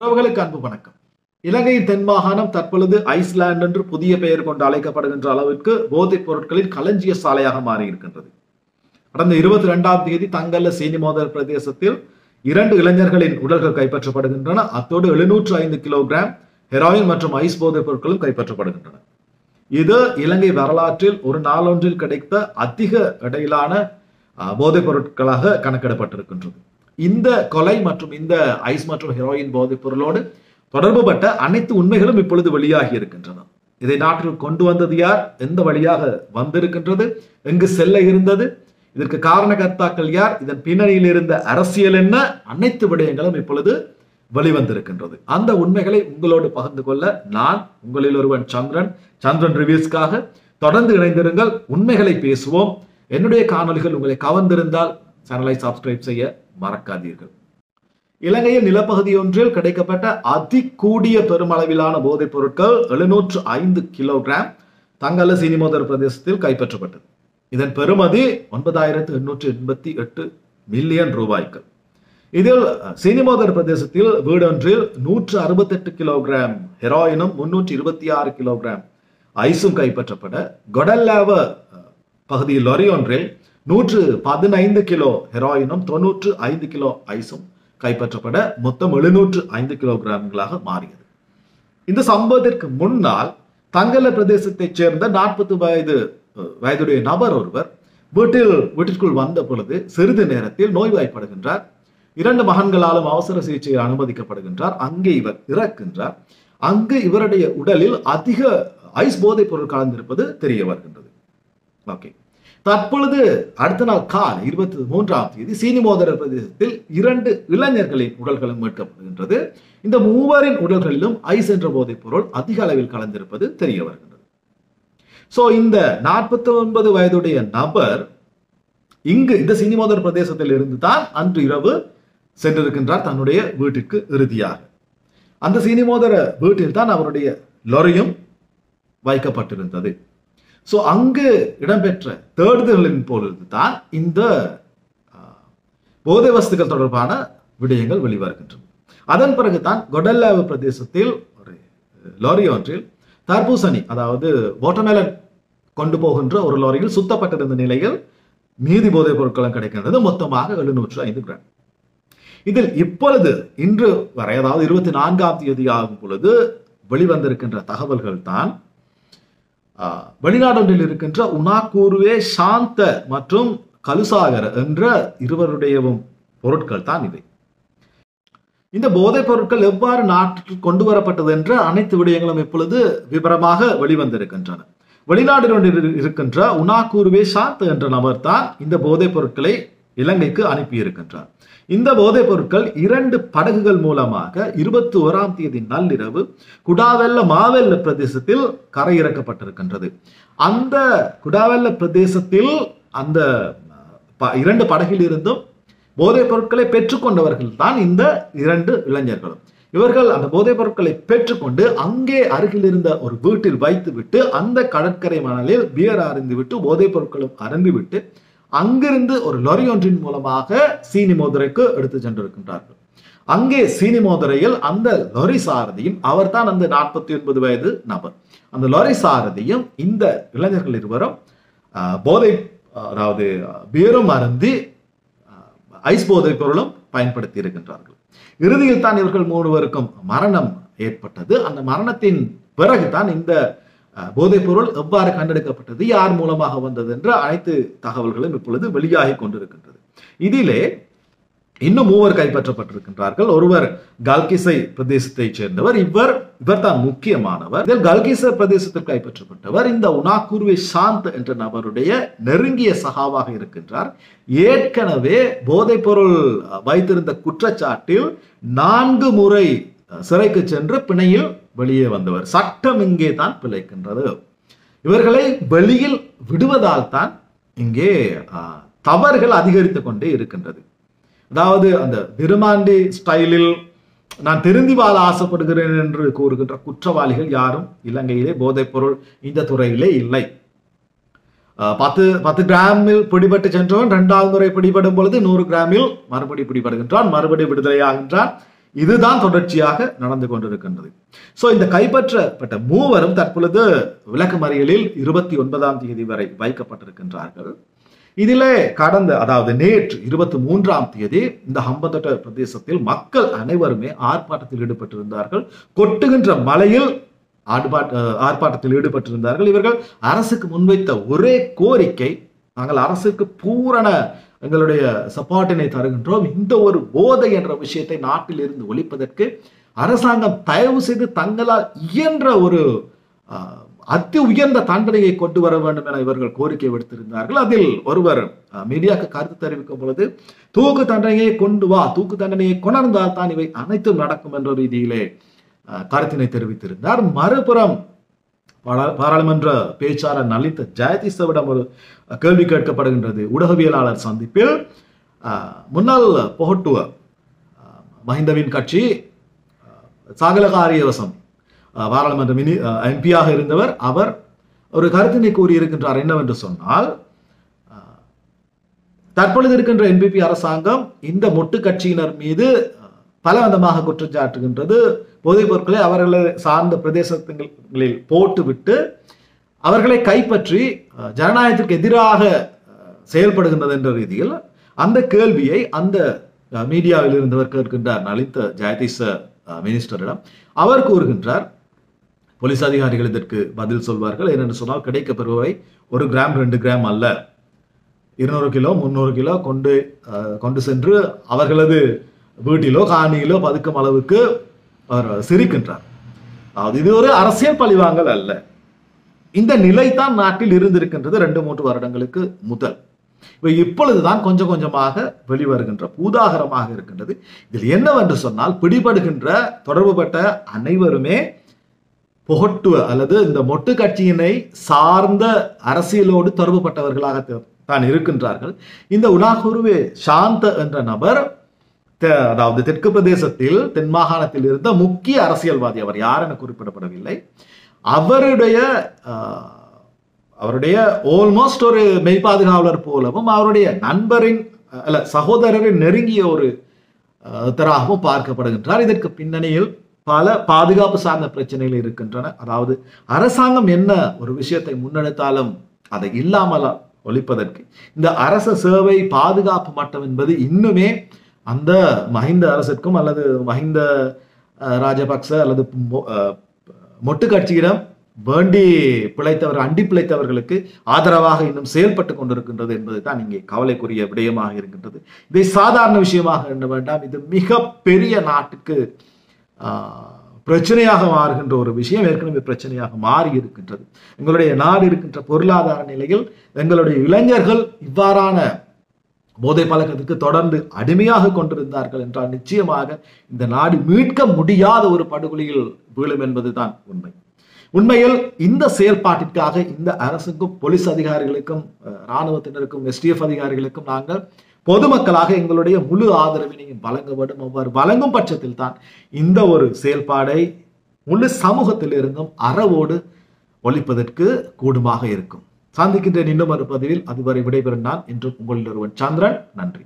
உறவுகளுக்கு அன்பு வணக்கம். இலங்கையின் தென் மாகாணம் தற்பொழுது ஐஸ்லாந்து என்று புதிய பெயர் கொண்டு அழைக்கப்படுகின்ற அளவிற்கு போதைப் பொருட்களின் களஞ்சிய சாலையாக மாறியிருக்கின்றது. கடந்த 22ஆம் தேதி தங்கல்ல சீனிமோதர் பிரதேசத்தில் 2 இளைஞர்களின் உடல்கள் கைப்பற்றப்படுகின்றன. அத்தோடு 705 கிலோகிராம் ஹெராயின் மற்றும் ஐஸ் போதைப் பொருட்களும் கைப்பற்றப்படுகின்றன. இது இலங்கை வரலாற்றில் ஒரு நாளொன்றில் கிடைத்த அதிக இடையிலான போதைப் பொருட்களாக கணக்கிடப்பட்டிருக்கின்றது. இந்த கொலை மற்றும் இந்த ஐஸ் மற்றும் ஹெரோயின் போதைப் பொருளோடு தொடர்புபட்ட அனைத்து உண்மைகளும் இப்பொழுது வெளியாகி இருக்கின்றன. இதை நாட்டில் கொண்டு வந்தது யார், எந்த வழியாக வந்திருக்கின்றது, எங்கு செல்ல இருந்தது, இதற்கு காரணகர்த்தாக்கள் யார், இதன் பின்னணியில் இருந்த அரசியல் என்ன, அனைத்து விடயங்களும் இப்பொழுது வெளிவந்திருக்கின்றது. அந்த உண்மைகளை உங்களோடு பகிர்ந்து கொள்ள நான் உங்களில் ஒருவன் சந்திரன் ரிவ்யூஸ்க்காக தொடர்ந்து இணைந்திருங்கள். உண்மைகளை பேசுவோம். என்னுடைய காணொலிகள் உங்களை கவர்ந்திருந்தால் சேனலை சப்ஸ்கிரைப் செய்ய மறக்காதீர்கள். இலங்கையில் நிலப்பகுதி ஒன்றில் கிடைக்கப்பட்ட அதிகூடிய பெருமளவிலான போதைப் பொருட்கள் 705 கிலோகிராம் தங்கல்ல சீனிமோதர் பிரதேசத்தில் கைப்பற்றப்பட்டது. இதன் பெறுமதி 9,888 மில்லியன் ரூபாய்கள். இதில் சீனிமோதர் பிரதேசத்தில் வீடொன்றில் 168 கிலோகிராம் ஹெராயினும் 326 கிலோகிராம் ஐஸும் கைப்பற்றப்பட, கொடல்லாவ பகுதியில் லொரி ஒன்றில் 115 கிலோ ஹெராயினும் 95 கிலோ ஐஸும் கைப்பற்றப்பட மொத்தம் 705 கிலோகிராம்களாக மாறியது. இந்த சம்பவத்திற்கு முன்னால் தங்கல்ல பிரதேசத்தைச் சேர்ந்த 40 வயதுடைய நபர் ஒருவர் வீட்டிற்குள் வந்த பொழுது சிறிது நேரத்தில் நோய்வாய்ப்படுகின்றார். 2 மகன்களாலும் அவசர சிகிச்சையில் அனுமதிக்கப்படுகின்றார். அங்கே இவர் இறக்கின்றார். அங்கு இவருடைய உடலில் அதிக ஐஸ் போதைப் பொருள் கலந்திருப்பது தெரிய வருகின்றது. ஓகே, தற்பொழுது அடுத்த நாள் காலை 23ஆம் தேதி சீனிமோதர பிரதேசத்தில் 2 இளைஞர்களின் உடல்களும் மீட்கப்படுகின்றது. இந்த மூவரின் உடல்களிலும் ஐஸ் என்ற போதைப் பொருள் அதிக அளவில் கலந்திருப்பது தெரிய வருகின்றது. சோ இந்த 49 வயதுடைய நபர் இந்த சீனிமோதர் பிரதேசத்தில் இருந்து தான் அன்று இரவு சென்றிருக்கின்றார் தன்னுடைய வீட்டிற்கு. இறுதியாக அந்த சீனிமோதர வீட்டில் தான் அவருடைய லொரியும் வைக்கப்பட்டிருந்தது. சோ அங்கு இடம்பெற்ற தேடுதலின் பொழுதுதான் இந்த போதை வஸ்துக்கள் தொடர்பான விடயங்கள் வெளிவருகின்றன. அதன் பிறகுதான் கொடல்லாவ பிரதேசத்தில் ஒரு லாரி ஒன்றில் தர்பூசணி, அதாவது வாட்டர்மெலன் கொண்டு போகின்ற ஒரு லாரியில் சுத்தப்பட்டிருந்த நிலையில் மீதி போதைப் பொருட்களும் கிடைக்கின்றது. மொத்தமாக 705 கிராம். இதில் இப்பொழுது இன்று வரை, அதாவது 24ஆம் தேதி ஆகும் பொழுது வெளிவந்திருக்கின்ற தகவல்கள் தான் வெளிநாடொன்றில் இருக்கின்ற உனாக்கூருவே சாந்த மற்றும் கலுசாகர என்ற இருவருடையவும் பொருட்கள் தான் இவை. இந்த போதைப் பொருட்கள் எவ்வாறு நாட்டிற்கு கொண்டு வரப்பட்டது என்ற அனைத்து விடயங்களும் இப்பொழுது விவரமாக வெளிவந்திருக்கின்றன. வெளிநாடு இருக்கின்ற உனாக்கூருவே சாந்த என்ற நபர் தான் இந்த போதைப் பொருட்களை இலங்கைக்கு அனுப்பியிருக்கின்றார். இந்த போதைப் பொருட்கள் 2 படகுகள் மூலமாக 21ஆம் தேதி நள்ளிரவு குடாவெல்ல மாவெல்ல பிரதேசத்தில் கரையிறக்கப்பட்டிருக்கின்றது. அந்த குடாவெல்ல பிரதேசத்தில் அந்த 2 படகில் இருந்தும் போதைப் பொருட்களை பெற்றுக்கொண்டவர்கள் தான் இந்த 2 இளைஞர்களும். இவர்கள் அந்த போதைப் பொருட்களை பெற்றுக்கொண்டு அங்கே அருகில் இருந்த ஒரு வீட்டில் வைத்துவிட்டு அந்த கடற்கரை மணலில் பியர் அருந்திவிட்டு போதைப் பொருட்களும் அருந்திவிட்டு அங்கிருந்து ஒரு லொரி ஒன்றின் மூலமாக சீனிமோதரைக்கு எடுத்து சென்றிருக்கின்றார்கள். அங்கே சீனிமோதரையில் அந்த லொரி சாரதியும், அவர் தான் அந்த 49 வயது நபர், அந்த லொரி சாரதியும் இந்த இளைஞர்கள் இருவரும் அதாவது பியரும் அருந்தி ஐஸ் போதைப் பொருளும் பயன்படுத்தி இருக்கின்றார்கள். இறுதியில் தான் இவர்கள் 3 மரணம் ஏற்பட்டது. அந்த மரணத்தின் பிறகுதான் இந்த போதைப் பொருள் எவ்வாறு கண்டெடுக்கப்பட்டது, யார் மூலமாக வந்தது என்ற அனைத்து தகவல்களும் இப்பொழுது வெளியாகி கொண்டிருக்கின்றது. இதிலே இன்னும் 3 கைப்பற்றப்பட்டிருக்கின்றார்கள். ஒருவர் கல்கிசை பிரதேசத்தைச் சேர்ந்தவர். இவர் தான் முக்கியமானவர். இதில் கல்கிசை பிரதேசத்தில் கைப்பற்றப்பட்டவர் இந்த உனாக்கூருவே சாந்த் என்ற நபருடைய நெருங்கிய சகாவாக இருக்கின்றார். ஏற்கனவே போதைப் பொருள் வைத்திருந்த குற்றச்சாட்டில் 4 முறை சிறைக்கு சென்று பிணையில் வெளியே வந்தவர். சட்டம் இங்கே தான் பிழைக்கின்றது. இவர்களை வெளியில் விடுவதால் தான் இங்கே தவறுகள் அதிகரித்துக் கொண்டே இருக்கின்றது. அதாவது அந்த விருமாண்டி ஸ்டைலில் நான் திருந்தி வாழ ஆசைப்படுகிறேன் என்று கூறுகின்ற குற்றவாளிகள் யாரும் இலங்கையிலே போதைப் பொருள் இந்த துறையிலே இல்லை. 10 கிராமில் பிடிபட்டு சென்றவன் 2வது முறை பிடிபடும் பொழுது 100 கிராமில் மறுபடி பிடிபடுகின்றான், மறுபடி விடுதலையாகின்றான். இதுதான் தொடர்ச்சியாக நடந்து கொண்டிருக்கின்றது. சோ இந்த கைப்பற்றப்பட்ட மூவரும் தற்பொழுது விளக்கமறியலில் 29ஆம் தேதி வரை வைக்கப்பட்டிருக்கின்றார்கள். இதிலே கடந்த அதாவது நேற்று 23ஆம் தேதி இந்த ஹம்பந்தோட்ட பிரதேசத்தில் மக்கள் அனைவருமே ஆர்ப்பாட்டத்தில் ஈடுபட்டிருந்தார்கள். கொட்டுகின்ற மழையில் ஆர்ப்பாட்டத்தில் ஈடுபட்டிருந்தார்கள். இவர்கள் அரசுக்கு முன்வைத்த ஒரே கோரிக்கை, நாங்கள் அரசுக்கு பூரண எங்களுடைய சப்போர்ட்டினை தருகின்றோம், இந்த ஒரு போதை என்ற விஷயத்தை நாட்டில் இருந்து ஒழிப்பதற்கு அரசாங்கம் தயவு செய்து தங்களால் இயன்ற ஒரு அதி உயர்ந்த தண்டனையை கொண்டு வர வேண்டும் என இவர்கள் கோரிக்கை விடுத்திருந்தார்கள். அதில் ஒருவர் மீடியாவுக்கு கருத்து தெரிவிக்கும் பொழுது, தூக்கு தண்டனையை கொண்டு வா, தூக்கு தண்டனையை கொணர்ந்தால் தான் இவை அனைத்தும் நடக்கும் என்ற ரீதியிலே கருத்தினை தெரிவித்திருந்தார். மறுபுறம் பாராளுமன்ற பேச்சாளர் நலிந்த ஜெயதிசவிடம் ஒரு கேள்வி கேட்கப்படுகின்றது. ஊடகவியலாளர் சந்திப்பில் முன்னாள் பொகட்டுவ மஹிந்தவின் கட்சி சாகலகாரியவசம் பாராளுமன்ற எம்பியாக இருந்தவர், அவர் ஒரு கருத்தினை கூறியிருக்கின்றார். என்னவென்று சொன்னால், தற்பொழுது இருக்கின்ற என்பிபி அரசாங்கம் இந்த மொட்டு கட்சியினர் மீது பலவந்தமாக குற்றச்சாட்டுகின்றது. போதைப் பொருட்களை அவர்களை சார்ந்த பிரதேசங்களில் போட்டுவிட்டு அவர்களை கைப்பற்றி ஜனநாயகத்திற்கு எதிராக செயல்படுகின்றது என்ற ரீதியில் அந்த கேள்வியை அந்த மீடியாவில் இருந்தவர் கேட்கின்றார் நலிந்த ஜெயதிச மினிஸ்டரிடம். அவர் கூறுகின்றார், போலீஸ் அதிகாரிகள் இதற்கு பதில் சொல்வார்கள். ஏனென்று சொன்னால், கிடைக்கப்பெறுவை 1 கிராம் 2 கிராம் அல்ல, 200 கிலோ 300 கிலோ கொண்டு சென்று அவர்களது வீட்டிலோ காணியிலோ பதுக்கும் அளவுக்கு அவர் சிரிக்கின்றார். இது ஒரு அரசியல் பழிவாங்கல் அல்ல. இந்த நிலைதான் நாட்டில் இருந்திருக்கின்றது 2-3 வருடங்களுக்கு முதல். இப்பொழுதுதான் கொஞ்சம் கொஞ்சமாக வெளிவருகின்ற பூதாகரமாக இருக்கின்றது. இதில் என்னவென்று சொன்னால், பிடிபடுகின்ற தொடர்புபட்ட அனைவருமே புகட்டுவ அல்லது இந்த மொட்டு கட்சியினை சார்ந்த அரசியலோடு தொடர்புபட்டவர்களாக தான் இருக்கின்றார்கள். இந்த உலாகுருவே சாந்த என்ற நபர், அதாவது தெற்கு பிரதேசத்தில் தென் மாகாணத்தில் இருந்த முக்கிய அரசியல்வாதி, அவர் யார் என குறிப்பிடப்படவில்லை, அவருடைய ஆல்மோஸ்ட் ஒரு மெய்பாதுகாவலர் போலவும் அவருடைய நண்பரின் அல்ல சகோதரரின் நெருங்கிய ஒரு தராகவும் பார்க்கப்படுகின்றார். இதற்கு பின்னணியில் பல பாதுகாப்பு சார்ந்த பிரச்சனைகள் இருக்கின்றன. அதாவது அரசாங்கம் என்ன ஒரு விஷயத்தை முன்னெடுத்தாலும் அதை இல்லாமல் ஒழிப்பதற்கு இந்த அரச சேவை பாதுகாப்பு மட்டம் என்பது இன்னுமே அந்த மஹிந்த அரசிற்கும் அல்லது மஹிந்த ராஜபக்ச அல்லது மொட்டு கட்சியிடம் வேண்டி அண்டி பிழைத்தவர்களுக்கு ஆதரவாக இன்னும் செயல்பட்டு கொண்டிருக்கின்றது என்பது தான் இங்கே கவலைக்குரிய விடயமாக இருக்கின்றது. இதை சாதாரண விஷயமாக எண்ண வேண்டாம். இது மிக பெரிய நாட்டுக்கு பிரச்சனையாக மாறுகின்ற ஒரு விஷயம். ஏற்கனவே பிரச்சனையாக மாறி இருக்கின்றது. எங்களுடைய நாடு இருக்கின்ற பொருளாதார நிலையில் எங்களுடைய இளைஞர்கள் இவ்வாறான போதை பழக்கத்துக்கு தொடர்ந்து அடிமையாக கொண்டிருந்தார்கள் என்றால் நிச்சயமாக இந்த நாடு மீட்க முடியாத ஒரு படுகொலியில் வீழும் என்பதுதான் உண்மை. உண்மையில் இந்த செயல்பாட்டிற்காக இந்த அரசுக்கும் போலீஸ் அதிகாரிகளுக்கும் இராணுவத்தினருக்கும் STF அதிகாரிகளுக்கும் நாங்கள் பொதுமக்களாக எங்களுடைய முழு ஆதரவினையும் வழங்க வேண்டும். அவ்வாறு வழங்கும் பட்சத்தில் தான் இந்த ஒரு செயல்பாடை முழு சமூகத்தில் இருந்தும் அறவோடு ஒழிப்பதற்கு கூடுமாக இருக்கும். சந்திக்கின்ற இன்னும் ஒரு பதிவில் அதுவரை விடைபெறும் நான். இன்று உங்களில் ஒருவன் சந்திரன். நன்றி.